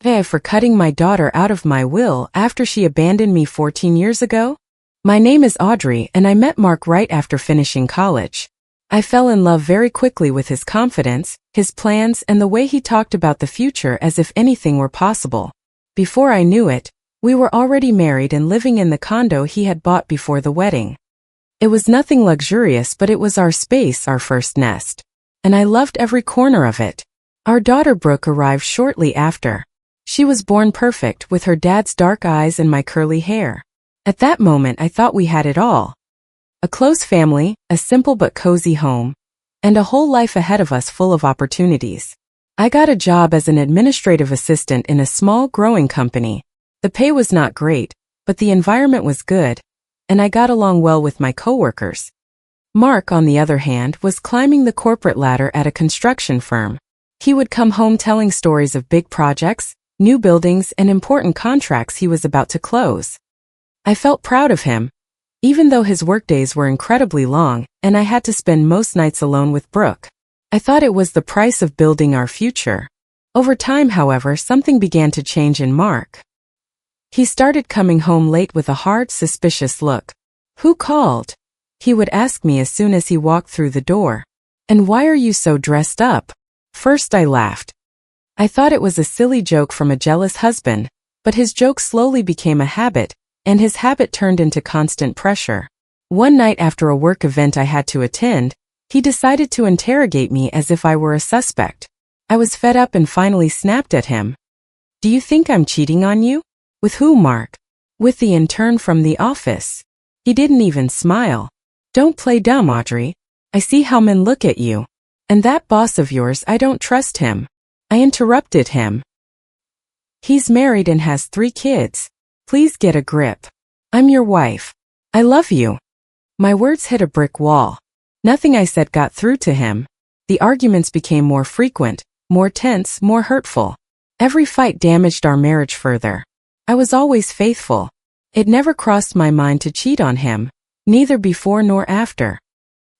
for cutting my daughter out of my will after she abandoned me 14 years ago? My name is Audrey and I met Mark right after finishing college. I fell in love very quickly with his confidence, his plans, and the way he talked about the future as if anything were possible. Before I knew it, we were already married and living in the condo he had bought before the wedding. It was nothing luxurious, but it was our space, our first nest. And I loved every corner of it. Our daughter Brooke arrived shortly after. She was born perfect, with her dad's dark eyes and my curly hair. At that moment I thought we had it all. A close family, a simple but cozy home, and a whole life ahead of us full of opportunities. I got a job as an administrative assistant in a small, growing company. The pay was not great, but the environment was good, and I got along well with my coworkers. Mark, on the other hand, was climbing the corporate ladder at a construction firm. He would come home telling stories of big projects, new buildings, and important contracts he was about to close. I felt proud of him, even though his workdays were incredibly long, and I had to spend most nights alone with Brooke. I thought it was the price of building our future. Over time, however, something began to change in Mark. He started coming home late with a hard, suspicious look. "Who called?" he would ask me as soon as he walked through the door. "And why are you so dressed up?" First I laughed. I thought it was a silly joke from a jealous husband, but his joke slowly became a habit, and his habit turned into constant pressure. One night after a work event I had to attend, he decided to interrogate me as if I were a suspect. I was fed up and finally snapped at him. "Do you think I'm cheating on you?" "With who, Mark?" "With the intern from the office." He didn't even smile. "Don't play dumb, Audrey. I see how men look at you. And that boss of yours, I don't trust him." I interrupted him. "He's married and has 3 kids. Please get a grip. I'm your wife. I love you." My words hit a brick wall. Nothing I said got through to him. The arguments became more frequent, more tense, more hurtful. Every fight damaged our marriage further. I was always faithful. It never crossed my mind to cheat on him, neither before nor after.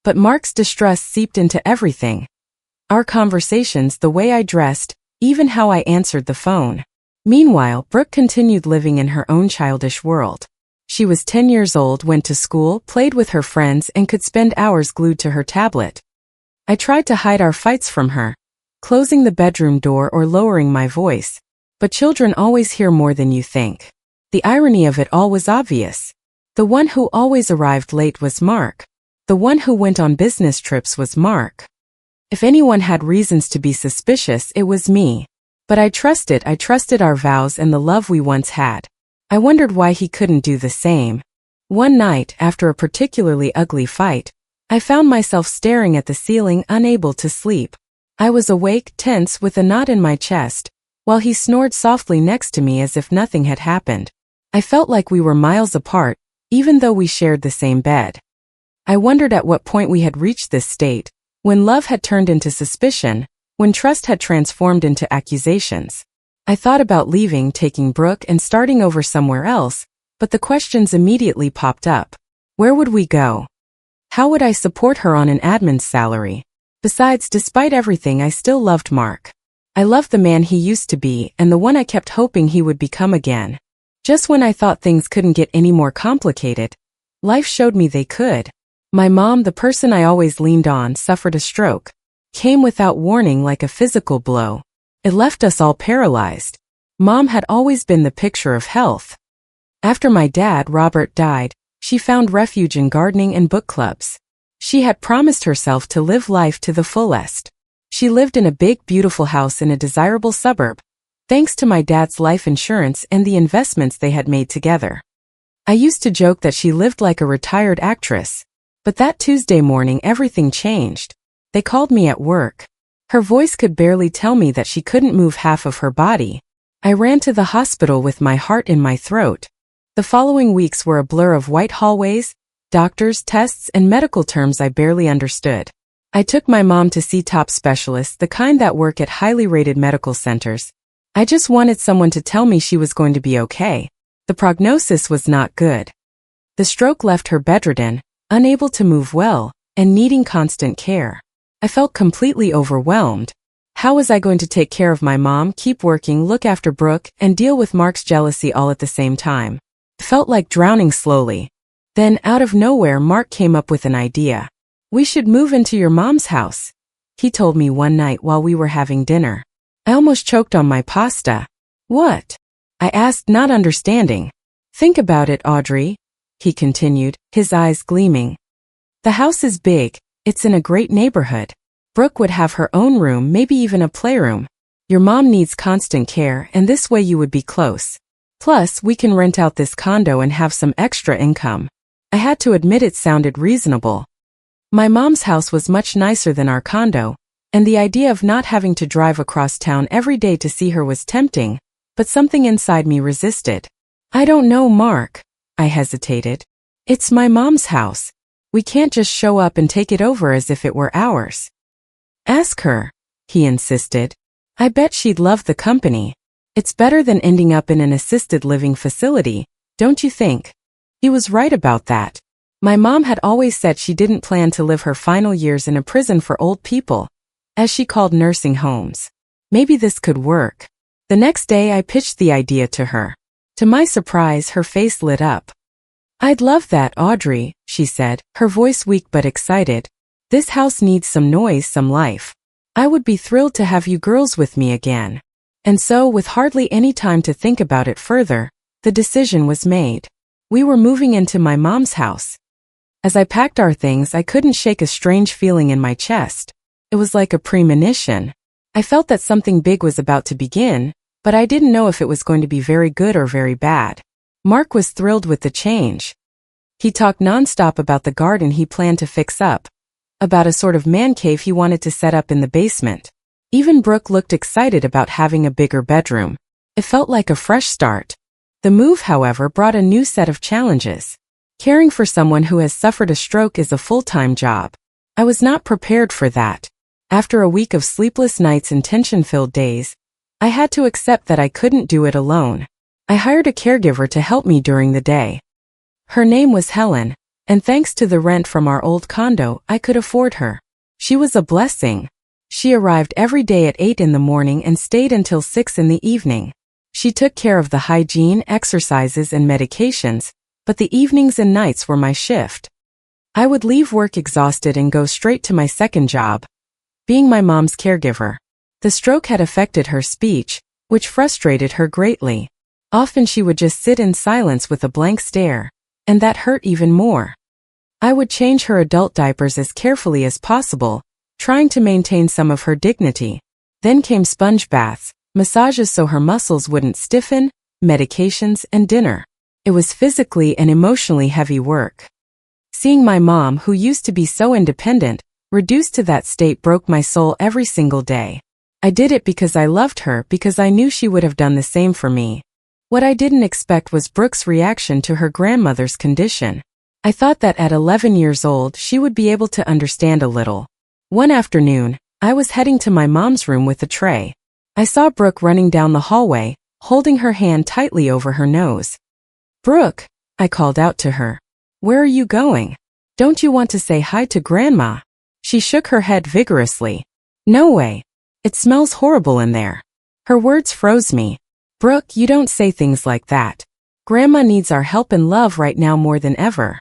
But Mark's distrust seeped into everything. Our conversations, the way I dressed, even how I answered the phone. Meanwhile, Brooke continued living in her own childish world. She was 10 years old, went to school, played with her friends, and could spend hours glued to her tablet. I tried to hide our fights from her, closing the bedroom door or lowering my voice. But children always hear more than you think. The irony of it all was obvious. The one who always arrived late was Mark. The one who went on business trips was Mark. If anyone had reasons to be suspicious, it was me. But I trusted our vows and the love we once had. I wondered why he couldn't do the same. One night, after a particularly ugly fight, I found myself staring at the ceiling, unable to sleep. I was awake, tense, with a knot in my chest, while he snored softly next to me as if nothing had happened. I felt like we were miles apart, even though we shared the same bed. I wondered at what point we had reached this state, when love had turned into suspicion, when trust had transformed into accusations. I thought about leaving, taking Brooke, and starting over somewhere else, but the questions immediately popped up. Where would we go? How would I support her on an admin's salary? Besides, despite everything, I still loved Mark. I loved the man he used to be, and the one I kept hoping he would become again. Just when I thought things couldn't get any more complicated, life showed me they could. My mom, the person I always leaned on, suffered a stroke. Came without warning, like a physical blow. It left us all paralyzed. Mom had always been the picture of health. After my dad, Robert, died, she found refuge in gardening and book clubs. She had promised herself to live life to the fullest. She lived in a big, beautiful house in a desirable suburb, thanks to my dad's life insurance and the investments they had made together. I used to joke that she lived like a retired actress. But that Tuesday morning, everything changed. They called me at work. Her voice could barely tell me that she couldn't move half of her body. I ran to the hospital with my heart in my throat. The following weeks were a blur of white hallways, doctors, tests, and medical terms I barely understood. I took my mom to see top specialists, the kind that work at highly rated medical centers. I just wanted someone to tell me she was going to be okay. The prognosis was not good. The stroke left her bedridden, unable to move well, and needing constant care. I felt completely overwhelmed. How was I going to take care of my mom, keep working, look after Brooke, and deal with Mark's jealousy all at the same time? It felt like drowning slowly. Then, out of nowhere, Mark came up with an idea. "We should move into your mom's house," he told me one night while we were having dinner. I almost choked on my pasta. "What?" I asked, not understanding. "Think about it, Audrey," he continued, his eyes gleaming. "The house is big, it's in a great neighborhood. Brooke would have her own room, maybe even a playroom. Your mom needs constant care, and this way you would be close. Plus, we can rent out this condo and have some extra income." I had to admit it sounded reasonable. My mom's house was much nicer than our condo, and the idea of not having to drive across town every day to see her was tempting, but something inside me resisted. "I don't know, Mark," I hesitated. "It's my mom's house. We can't just show up and take it over as if it were ours." "Ask her," he insisted. "I bet she'd love the company. It's better than ending up in an assisted living facility, don't you think?" He was right about that. My mom had always said she didn't plan to live her final years in a prison for old people, as she called nursing homes. Maybe this could work. The next day I pitched the idea to her. To my surprise, her face lit up. "I'd love that, Audrey," she said, her voice weak but excited. "This house needs some noise, some life. I would be thrilled to have you girls with me again." And so, with hardly any time to think about it further, the decision was made. We were moving into my mom's house. As I packed our things, I couldn't shake a strange feeling in my chest. It was like a premonition. I felt that something big was about to begin, but I didn't know if it was going to be very good or very bad. Mark was thrilled with the change. He talked nonstop about the garden he planned to fix up, about a sort of man cave he wanted to set up in the basement. Even Brooke looked excited about having a bigger bedroom. It felt like a fresh start. The move, however, brought a new set of challenges. Caring for someone who has suffered a stroke is a full-time job. I was not prepared for that. After a week of sleepless nights and tension-filled days, I had to accept that I couldn't do it alone. I hired a caregiver to help me during the day. Her name was Helen, and thanks to the rent from our old condo, I could afford her. She was a blessing. She arrived every day at 8 in the morning and stayed until 6 in the evening. She took care of the hygiene, exercises, and medications, but the evenings and nights were my shift. I would leave work exhausted and go straight to my second job, being my mom's caregiver. The stroke had affected her speech, which frustrated her greatly. Often she would just sit in silence with a blank stare, and that hurt even more. I would change her adult diapers as carefully as possible, trying to maintain some of her dignity. Then came sponge baths, massages so her muscles wouldn't stiffen, medications, and dinner. It was physically and emotionally heavy work. Seeing my mom, who used to be so independent, reduced to that state broke my soul every single day. I did it because I loved her, because I knew she would have done the same for me. What I didn't expect was Brooke's reaction to her grandmother's condition. I thought that at 11 years old she would be able to understand a little. One afternoon, I was heading to my mom's room with a tray. I saw Brooke running down the hallway, holding her hand tightly over her nose. "Brooke," I called out to her. "Where are you going? Don't you want to say hi to Grandma?" She shook her head vigorously. "No way. It smells horrible in there." Her words froze me. "Brooke, you don't say things like that. Grandma needs our help and love right now more than ever."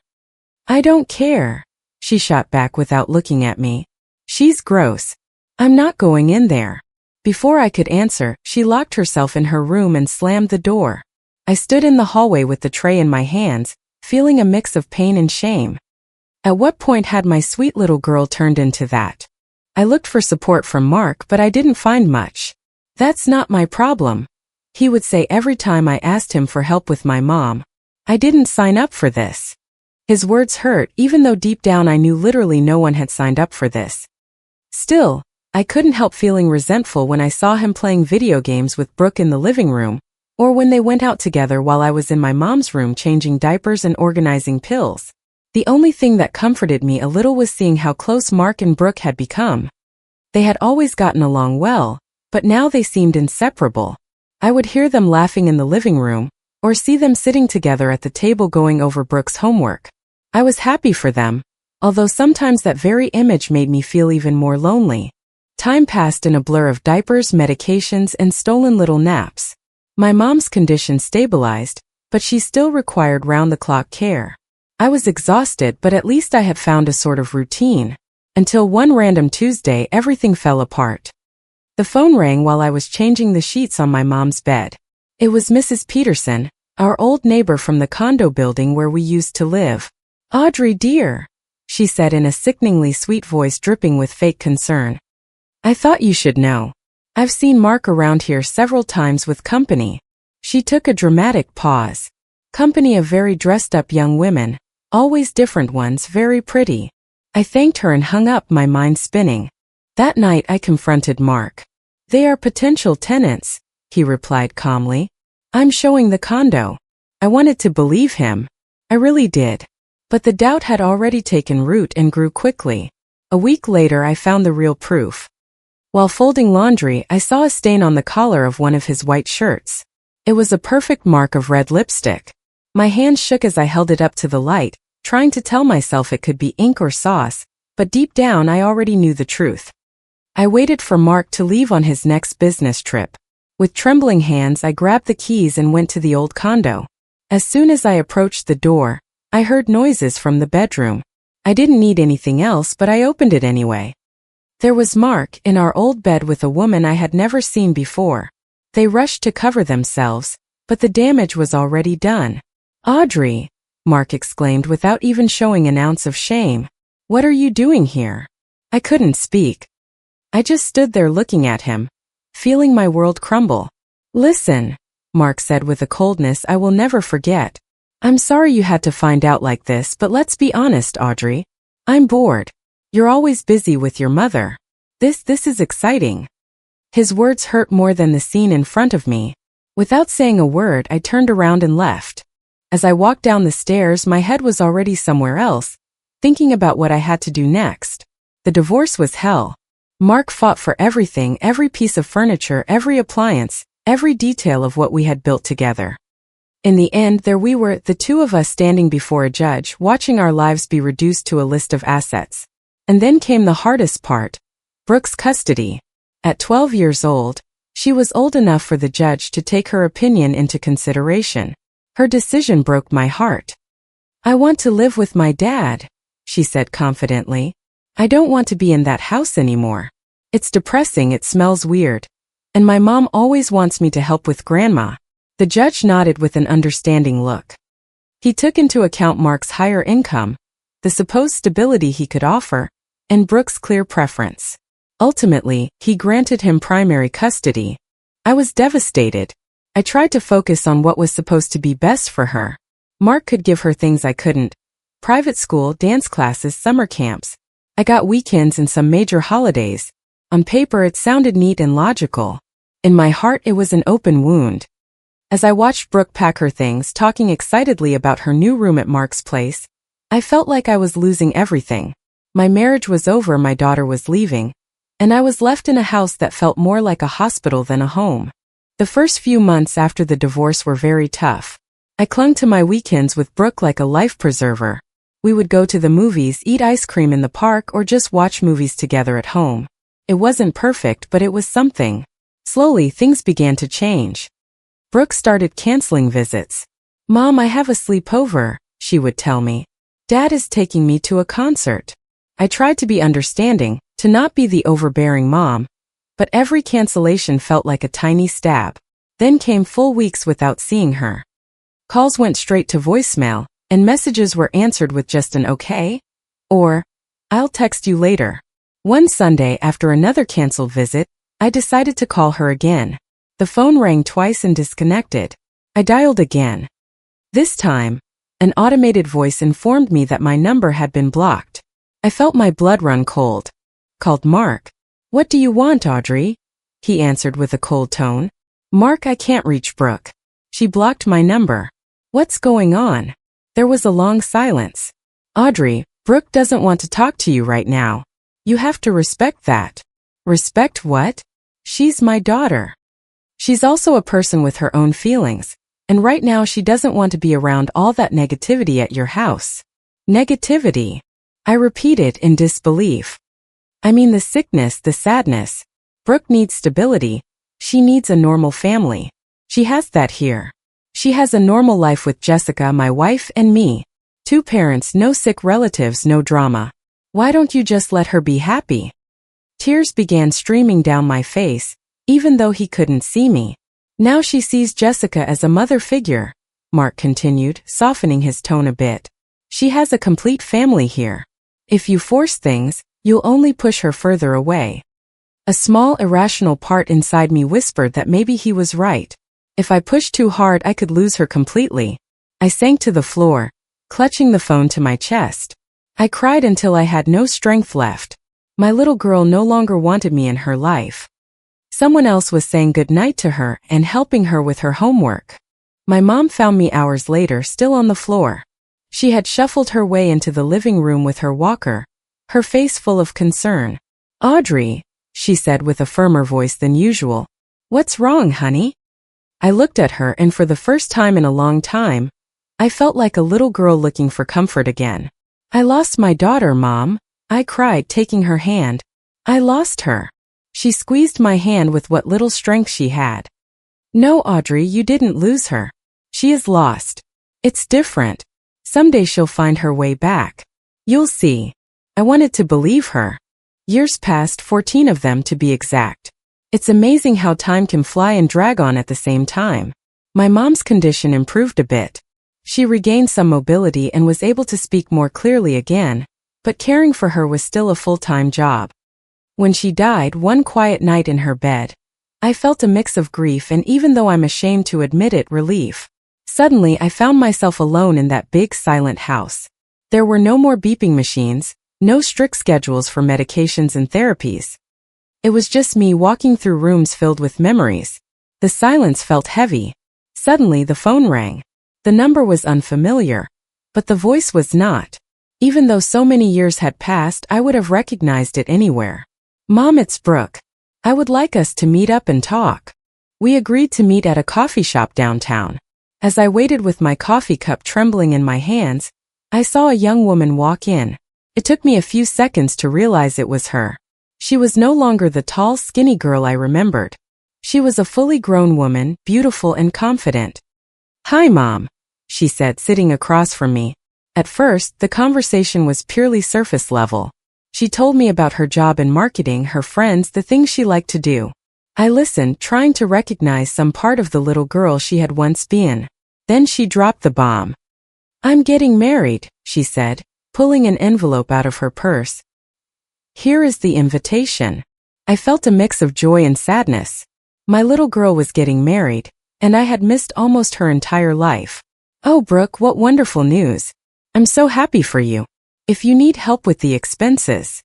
"I don't care," she shot back without looking at me. "She's gross. I'm not going in there." Before I could answer, she locked herself in her room and slammed the door. I stood in the hallway with the tray in my hands, feeling a mix of pain and shame. At what point had my sweet little girl turned into that? I looked for support from Mark, but I didn't find much. "That's not my problem," he would say every time I asked him for help with my mom. "I didn't sign up for this." His words hurt, even though deep down I knew literally no one had signed up for this. Still, I couldn't help feeling resentful when I saw him playing video games with Brooke in the living room, or when they went out together while I was in my mom's room changing diapers and organizing pills. The only thing that comforted me a little was seeing how close Mark and Brooke had become. They had always gotten along well, but now they seemed inseparable. I would hear them laughing in the living room, or see them sitting together at the table going over Brooke's homework. I was happy for them, although sometimes that very image made me feel even more lonely. Time passed in a blur of diapers, medications, and stolen little naps. My mom's condition stabilized, but she still required round-the-clock care. I was exhausted, but at least I had found a sort of routine. Until one random Tuesday, everything fell apart. The phone rang while I was changing the sheets on my mom's bed. It was Mrs. Peterson, our old neighbor from the condo building where we used to live. "Audrey, dear," she said in a sickeningly sweet voice dripping with fake concern. "I thought you should know. I've seen Mark around here several times with company." She took a dramatic pause. Company of very dressed-up young women, always different ones, very pretty. I thanked her and hung up, my mind spinning. That night I confronted Mark. "They are potential tenants," he replied calmly. "I'm showing the condo." I wanted to believe him. I really did. But the doubt had already taken root and grew quickly. A week later I found the real proof. While folding laundry, I saw a stain on the collar of one of his white shirts. It was a perfect mark of red lipstick. My hand shook as I held it up to the light, trying to tell myself it could be ink or sauce, but deep down I already knew the truth. I waited for Mark to leave on his next business trip. With trembling hands I grabbed the keys and went to the old condo. As soon as I approached the door, I heard noises from the bedroom. I didn't need anything else, but I opened it anyway. There was Mark in our old bed with a woman I had never seen before. They rushed to cover themselves, but the damage was already done. "Audrey," Mark exclaimed without even showing an ounce of shame. "What are you doing here?" I couldn't speak. I just stood there looking at him, feeling my world crumble. "Listen," Mark said with a coldness I will never forget. "I'm sorry you had to find out like this, but let's be honest, Audrey. I'm bored. You're always busy with your mother. This is exciting." His words hurt more than the scene in front of me. Without saying a word, I turned around and left. As I walked down the stairs, my head was already somewhere else, thinking about what I had to do next. The divorce was hell. Mark fought for everything, every piece of furniture, every appliance, every detail of what we had built together. In the end, there we were, the two of us standing before a judge, watching our lives be reduced to a list of assets. And then came the hardest part, Brooke's custody. At 12 years old, she was old enough for the judge to take her opinion into consideration. Her decision broke my heart. "I want to live with my dad," she said confidently. "I don't want to be in that house anymore. It's depressing, it smells weird. And my mom always wants me to help with grandma." The judge nodded with an understanding look. He took into account Mark's higher income, the supposed stability he could offer, and Brooke's clear preference. Ultimately, he granted him primary custody. I was devastated. I tried to focus on what was supposed to be best for her. Mark could give her things I couldn't. Private school, dance classes, summer camps. I got weekends and some major holidays. On paper it sounded neat and logical. In my heart it was an open wound. As I watched Brooke pack her things, talking excitedly about her new room at Mark's place, I felt like I was losing everything. My marriage was over, my daughter was leaving, and I was left in a house that felt more like a hospital than a home. The first few months after the divorce were very tough. I clung to my weekends with Brooke like a life preserver. We would go to the movies, eat ice cream in the park, or just watch movies together at home. It wasn't perfect, but it was something. Slowly, things began to change. Brooke started canceling visits. "Mom, I have a sleepover," she would tell me. "Dad is taking me to a concert." I tried to be understanding, to not be the overbearing mom, but every cancellation felt like a tiny stab. Then came full weeks without seeing her. Calls went straight to voicemail, and messages were answered with just an "okay" or "I'll text you later." One Sunday, after another canceled visit, I decided to call her again. The phone rang twice and disconnected. I dialed again. This time, an automated voice informed me that my number had been blocked. I felt my blood run cold. Called Mark. "What do you want, Audrey?" he answered with a cold tone. "Mark, I can't reach Brooke. She blocked my number." "What's going on?" There was a long silence. "Audrey, Brooke doesn't want to talk to you right now. You have to respect that." "Respect what?" "She's my daughter. She's also a person with her own feelings, and right now she doesn't want to be around all that negativity at your house." "Negativity?" I repeated in disbelief. I mean the sickness, the sadness. Brooke needs stability. She needs a normal family. She has that here. She has a normal life with Jessica, my wife, and me. 2 parents, no sick relatives, no drama. Why don't you just let her be happy? Tears began streaming down my face, even though he couldn't see me. Now she sees Jessica as a mother figure, Mark continued, softening his tone a bit. She has a complete family here. If you force things, you'll only push her further away. A small irrational part inside me whispered that maybe he was right. If I pushed too hard, I could lose her completely. I sank to the floor, clutching the phone to my chest. I cried until I had no strength left. My little girl no longer wanted me in her life. Someone else was saying goodnight to her and helping her with her homework. My mom found me hours later, still on the floor. She had shuffled her way into the living room with her walker, her face full of concern. "Audrey," she said with a firmer voice than usual. "What's wrong, honey?" I looked at her, and for the first time in a long time, I felt like a little girl looking for comfort again. "I lost my daughter, Mom," I cried, taking her hand. "I lost her." She squeezed my hand with what little strength she had. "No, Audrey, you didn't lose her. She is lost. It's different. Someday she'll find her way back. You'll see." I wanted to believe her. Years passed, 14 of them to be exact. It's amazing how time can fly and drag on at the same time. My mom's condition improved a bit. She regained some mobility and was able to speak more clearly again, but caring for her was still a full-time job. When she died one quiet night in her bed, I felt a mix of grief and, even though I'm ashamed to admit it, relief. Suddenly I found myself alone in that big silent house. There were no more beeping machines, no strict schedules for medications and therapies. It was just me walking through rooms filled with memories. The silence felt heavy. Suddenly the phone rang. The number was unfamiliar, but the voice was not. Even though so many years had passed, I would have recognized it anywhere. "Mom, it's Brooke. I would like us to meet up and talk." We agreed to meet at a coffee shop downtown. As I waited with my coffee cup trembling in my hands, I saw a young woman walk in. It took me a few seconds to realize it was her. She was no longer the tall, skinny girl I remembered. She was a fully grown woman, beautiful and confident. "Hi, Mom," she said, sitting across from me. At first, the conversation was purely surface level. She told me about her job in marketing, her friends, the things she liked to do. I listened, trying to recognize some part of the little girl she had once been. Then she dropped the bomb. "I'm getting married," she said, pulling an envelope out of her purse. "Here is the invitation." I felt a mix of joy and sadness. My little girl was getting married, and I had missed almost her entire life. "Oh, Brooke, what wonderful news. I'm so happy for you. If you need help with the expenses."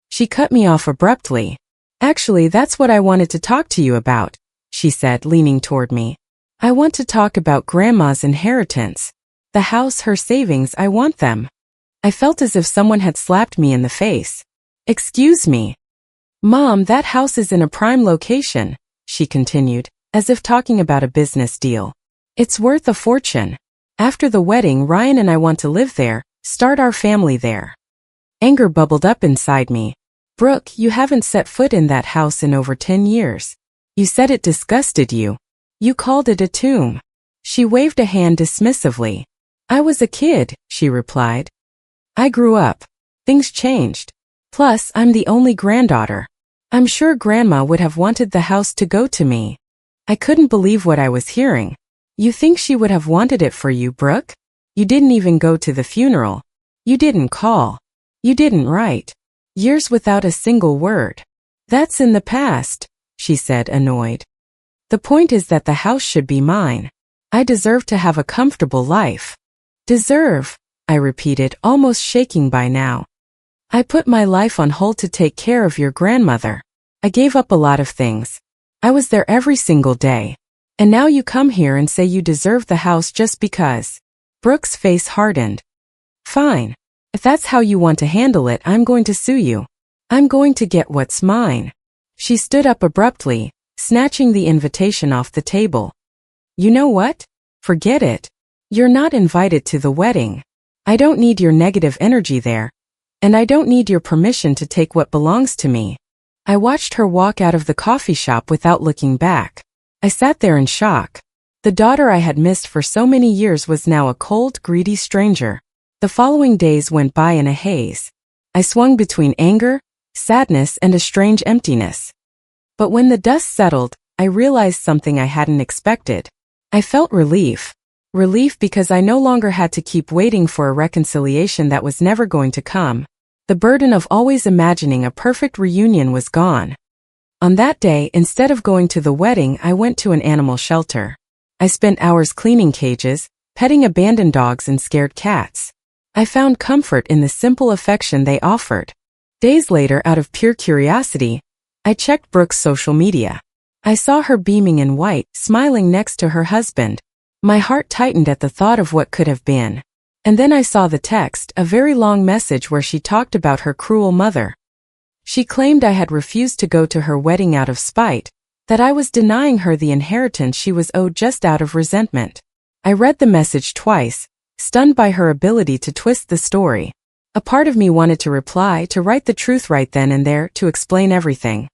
She cut me off abruptly. "Actually, that's what I wanted to talk to you about," she said, leaning toward me. "I want to talk about Grandma's inheritance. The house, her savings, I want them." I felt as if someone had slapped me in the face. "Excuse me. Mom, that house is in a prime location," she continued, as if talking about a business deal. "It's worth a fortune. After the wedding, Ryan and I want to live there, start our family there." Anger bubbled up inside me. "Brooke, you haven't set foot in that house in over 10 years. You said it disgusted you. You called it a tomb." She waved a hand dismissively. "I was a kid," she replied. "I grew up. Things changed. Plus, I'm the only granddaughter. I'm sure Grandma would have wanted the house to go to me." I couldn't believe what I was hearing. "You think she would have wanted it for you, Brooke? You didn't even go to the funeral. You didn't call. You didn't write. Years without a single word." "That's in the past," she said, annoyed. "The point is that the house should be mine. I deserve to have a comfortable life." "Deserve," I repeated, almost shaking by now. "I put my life on hold to take care of your grandmother. I gave up a lot of things. I was there every single day. And now you come here and say you deserve the house just because." Brooke's face hardened. "Fine. If that's how you want to handle it, I'm going to sue you. I'm going to get what's mine." She stood up abruptly, snatching the invitation off the table. "You know what? Forget it. You're not invited to the wedding. I don't need your negative energy there. And I don't need your permission to take what belongs to me. I watched her walk out of the coffee shop without looking back. I sat there in shock. The daughter I had missed for so many years was now a cold, greedy stranger. The following days went by in a haze. I swung between anger, sadness, and a strange emptiness. But when the dust settled, I realized something I hadn't expected. I felt relief. Relief because I no longer had to keep waiting for a reconciliation that was never going to come. The burden of always imagining a perfect reunion was gone. On that day, instead of going to the wedding, I went to an animal shelter. I spent hours cleaning cages, petting abandoned dogs and scared cats. I found comfort in the simple affection they offered. Days later, out of pure curiosity, I checked Brooke's social media. I saw her beaming in white, smiling next to her husband. My heart tightened at the thought of what could have been. And then I saw the text, a very long message where she talked about her cruel mother. She claimed I had refused to go to her wedding out of spite, that I was denying her the inheritance she was owed just out of resentment. I read the message twice, stunned by her ability to twist the story. A part of me wanted to reply, to write the truth right then and there, to explain everything.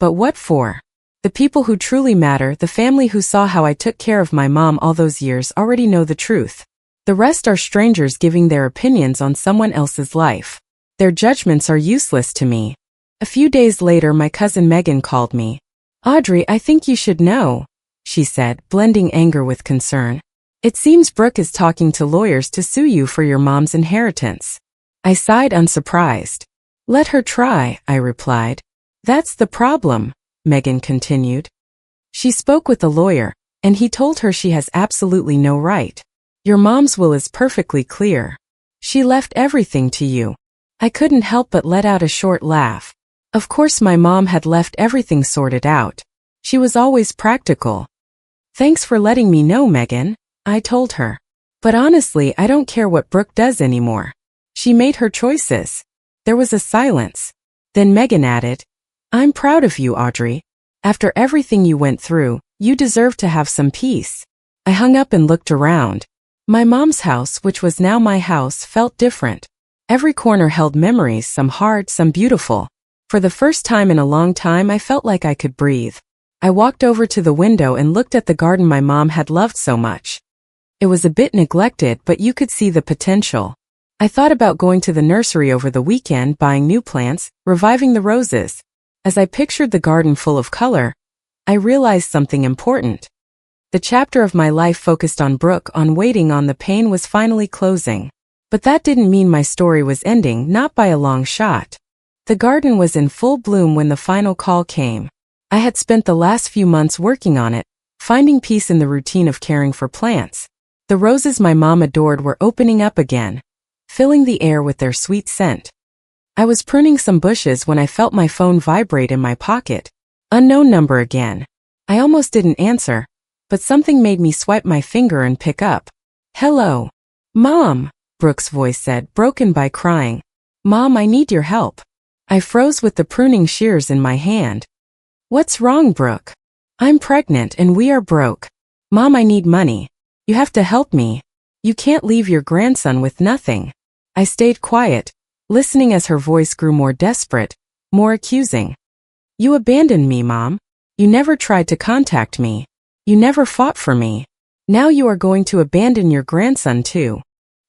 But what for? The people who truly matter, the family who saw how I took care of my mom all those years, already know the truth. The rest are strangers giving their opinions on someone else's life. Their judgments are useless to me. A few days later, my cousin Megan called me. "Audrey, I think you should know," she said, blending anger with concern. "It seems Brooke is talking to lawyers to sue you for your mom's inheritance." I sighed, unsurprised. "Let her try," I replied. "That's the problem," Megan continued. "She spoke with the lawyer, and he told her she has absolutely no right. Your mom's will is perfectly clear. She left everything to you." I couldn't help but let out a short laugh. Of course my mom had left everything sorted out. She was always practical. "Thanks for letting me know, Megan," I told her. "But honestly, I don't care what Brooke does anymore. She made her choices." There was a silence. Then Megan added, "I'm proud of you, Audrey. After everything you went through, you deserve to have some peace." I hung up and looked around. My mom's house, which was now my house, felt different. Every corner held memories, some hard, some beautiful. For the first time in a long time, I felt like I could breathe. I walked over to the window and looked at the garden my mom had loved so much. It was a bit neglected, but you could see the potential. I thought about going to the nursery over the weekend, buying new plants, reviving the roses. As I pictured the garden full of color, I realized something important. The chapter of my life focused on Brooke, on waiting, on the pain, was finally closing. But that didn't mean my story was ending, not by a long shot. The garden was in full bloom when the final call came. I had spent the last few months working on it, finding peace in the routine of caring for plants. The roses my mom adored were opening up again, filling the air with their sweet scent. I was pruning some bushes when I felt my phone vibrate in my pocket. Unknown number again. I almost didn't answer, but something made me swipe my finger and pick up. "Hello." "Mom," Brooke's voice said, broken by crying. "Mom, I need your help." I froze with the pruning shears in my hand. "What's wrong, Brooke?" "I'm pregnant and we are broke. Mom, I need money. You have to help me. You can't leave your grandson with nothing." I stayed quiet, listening as her voice grew more desperate, more accusing. "You abandoned me, Mom. You never tried to contact me. You never fought for me. Now you are going to abandon your grandson too."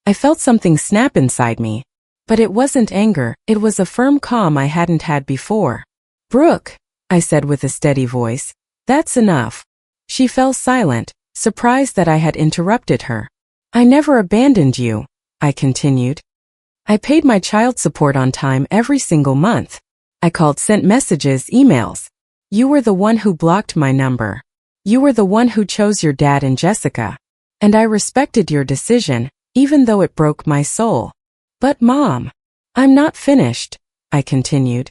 I felt something snap inside me. But it wasn't anger, it was a firm calm I hadn't had before. "Brooke," I said with a steady voice, "that's enough." She fell silent, surprised that I had interrupted her. "I never abandoned you," I continued. "I paid my child support on time every single month. I called, sent messages, emails. You were the one who blocked my number. You were the one who chose your dad and Jessica. And I respected your decision, even though it broke my soul. But Mom, I'm not finished," I continued.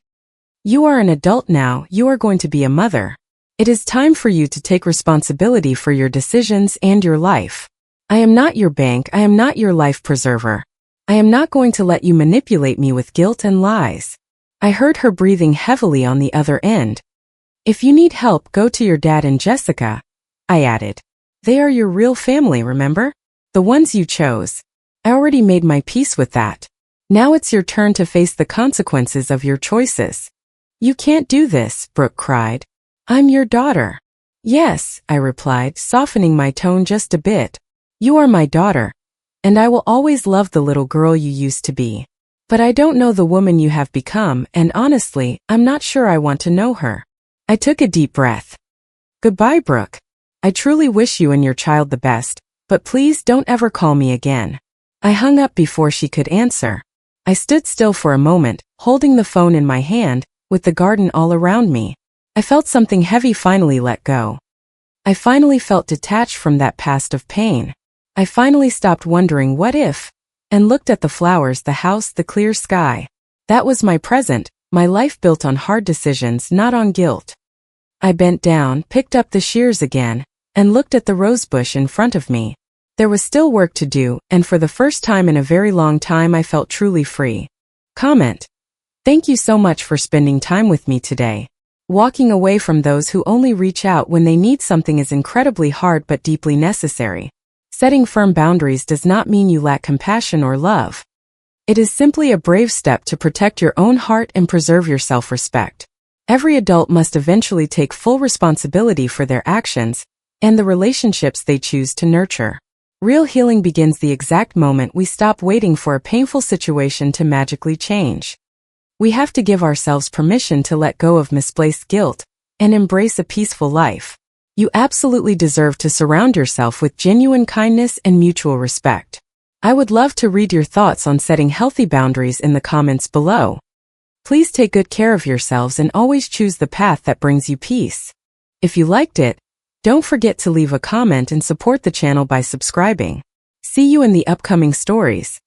"You are an adult now, you are going to be a mother. It is time for you to take responsibility for your decisions and your life. I am not your bank, I am not your life preserver. I am not going to let you manipulate me with guilt and lies." I heard her breathing heavily on the other end. "If you need help, go to your dad and Jessica," I added. "They are your real family, remember? The ones you chose. I already made my peace with that. Now it's your turn to face the consequences of your choices. You can't do this, Brooke cried. I'm your daughter. Yes, I replied, softening my tone just a bit. You are my daughter, and I will always love the little girl you used to be. But I don't know the woman you have become, and honestly, I'm not sure I want to know her. I took a deep breath. Goodbye, Brooke. I truly wish you and your child the best, but please don't ever call me again. I hung up before she could answer. I stood still for a moment, holding the phone in my hand, with the garden all around me. I felt something heavy finally let go. I finally felt detached from that past of pain. I finally stopped wondering what if, and looked at the flowers, the house, the clear sky. That was my present, my life built on hard decisions, not on guilt. I bent down, picked up the shears again, and looked at the rosebush in front of me. There was still work to do, and for the first time in a very long time I felt truly free. Comment. Thank you so much for spending time with me today. Walking away from those who only reach out when they need something is incredibly hard but deeply necessary. Setting firm boundaries does not mean you lack compassion or love. It is simply a brave step to protect your own heart and preserve your self-respect. Every adult must eventually take full responsibility for their actions and the relationships they choose to nurture. Real healing begins the exact moment we stop waiting for a painful situation to magically change. We have to give ourselves permission to let go of misplaced guilt and embrace a peaceful life. You absolutely deserve to surround yourself with genuine kindness and mutual respect. I would love to read your thoughts on setting healthy boundaries in the comments below. Please take good care of yourselves and always choose the path that brings you peace. If you liked it, don't forget to leave a comment and support the channel by subscribing. See you in the upcoming stories.